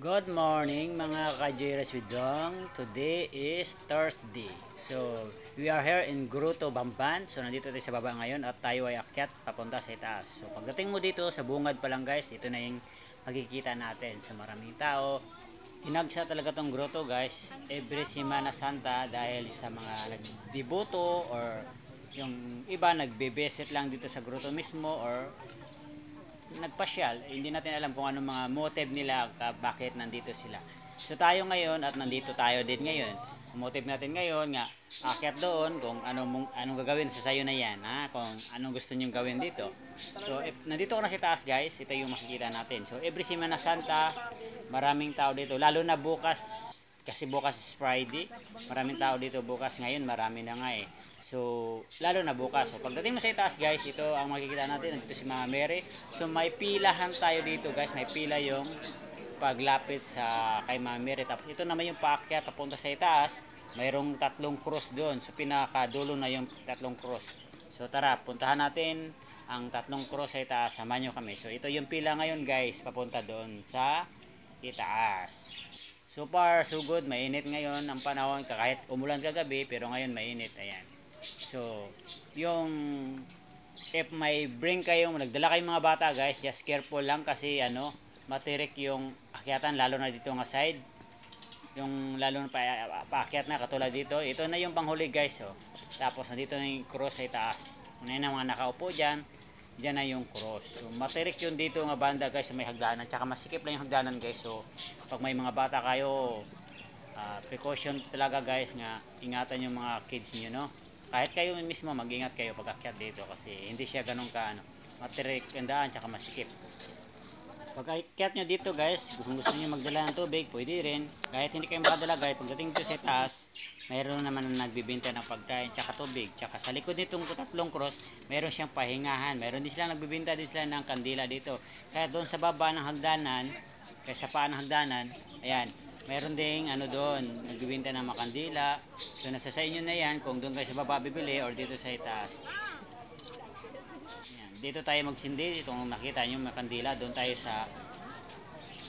Good morning mga ka-JRS Widong. Today is Thursday. So, we are here in Gruto, Bamban. So, nandito tayo sa baba ngayon at tayo ay akyat papunta sa itaas. So, pagdating mo dito sa bungad pa lang guys, ito na yung makikita natin. So, maraming tao. Inagsa talaga tong grotto guys every Semana Santa dahil sa mga nagdiboto or yung iba nagbe-visit lang dito sa grotto mismo or nagpasyal, hindi natin alam kung anong mga motive nila bakit nandito sila. So tayo ngayon at nandito tayo din ngayon. Ang motive natin ngayon nga akyat doon kung anong gagawin sa sayo na yan, ha? Kung anong gusto niyo gawin dito. So if nandito ko na sa taas guys, ito yung makikita natin. So every Semana Santa, maraming tao dito, lalo na bukas kasi bukas is Friday. Maraming tao dito bukas, ngayon marami na nga eh. So, lalo na bukas. So, pagdating mo sa itaas guys, ito ang makikita natin. Nandito si Mama Mary. So, may pilahan tayo dito guys. May pila yung paglapit sa kay Mama Mary. Tapos, ito naman yung paakyat papunta sa itaas. Mayroong tatlong cross doon. So, pinakadulo na yung tatlong cross. So, tara, puntahan natin ang tatlong cross sa itaas. Samahan nyo kami. So, ito yung pila ngayon guys. Papunta doon sa itaas. So far, so good. Mainit ngayon ang panahon. Kahit umulan kagabi, pero ngayon mainit. Ayan. So, yung if may bring kayo, nagdala kayong mga bata guys, just careful lang kasi matirik yung akyatan lalo na dito nga side. Yung lalo na paakyat na katulad dito. Ito na yung panghuli guys, oh. Tapos nandito na yung cross sa itaas. Una na mga nakaupo diyan, diyan na yung cross. So, matirik yung dito nga banda guys, may hagdanan. Tsaka masikip lang yung hagdanan guys. So, pag may mga bata kayo, precaution talaga guys nga ingatan yung mga kids niyo, no? Kahit kayo mismo mag-ingat kayo pag akyat dito kasi hindi siya ganun ka matirik ang daan tsaka masikip. Pag akyat nyo dito guys, kung gusto niyo magdala ng tubig, pwede rin. Kahit hindi kayo makadala guys, pagdating dito sa taas, mayroon naman na nagbibenta ng pagkain tsaka tubig. Tsaka sa likod nitong tatlong cross, mayroon siyang pahingahan. Mayroon din silang nagbibenta din sila ng kandila dito. Kaya doon sa baba ng hagdanan, kaya sa paa ng hagdanan, ayan, mayroon ding doon, nagbibenta ng makandila. So nasa sa inyo na yan kung doon kayo sa baba bibili or dito sa itaas. Ayan, dito tayo magsindi. Itong nakita nyo makandila, doon tayo sa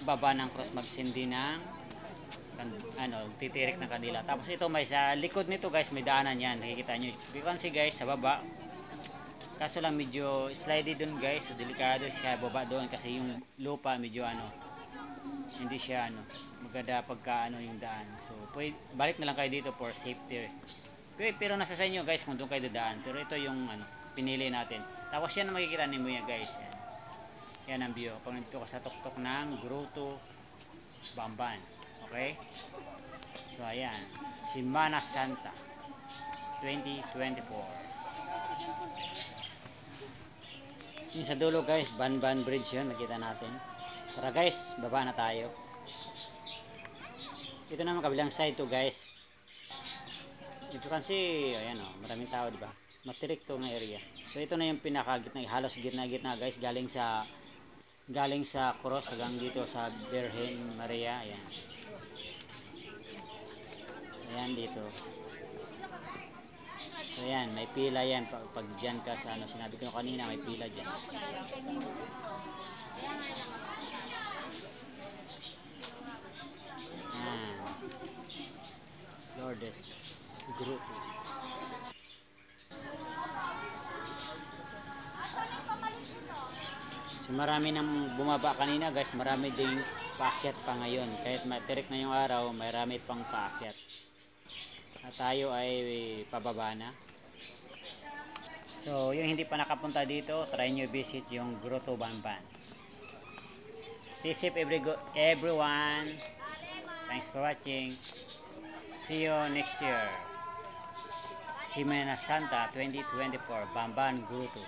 baba ng cross magsindi ng titirik ng kandila. Tapos ito may sa likod nito guys, may daanan yan. Nakikita nyo. You can see guys sa baba. Kaso lang medyo slidey doon guys. So delikado siya baba doon kasi yung lupa medyo hindi siya maganda pagka yung daan. So pwede, balik na lang kayo dito for safety. Pero nasa sa inyo guys kung doon kayo dadaan. Pero ito yung pinili natin. Tapos yan ang makikita niyo yan guys. Yan ang view. Pag nandito ka sa tuktok ng Grotto Bamban. Okay? So ayan. Semana Santa 2024. Yung sa dulo guys, Banban Bridge yun. Nakita natin. Tara guys, baba na tayo. Ito naman kabilang side to guys. Ito kasi, ayan maraming tao diba? Matirik to na area. So ito na yung pinaka gitna, halos gitna-gitna guys, galing sa cross hanggang dito sa Virgen Maria. Ayan. Ayan dito. So ayan, may pila yan pag dyan ka sa sinabi ko kanina, may pila dyan. Ayan. Lourdes Group. So marami nang bumaba kanina guys, marami ding paakyat pa ngayon. Kahit matirik na yung araw, marami pang paakyat. At tayo ay pababa na. So yung hindi pa nakapunta dito, try nyo visit yung Grotto Bamban. Stay safe everyone. Thanks for watching. See you next year. Semana Santa 2024, Bamban Grotto.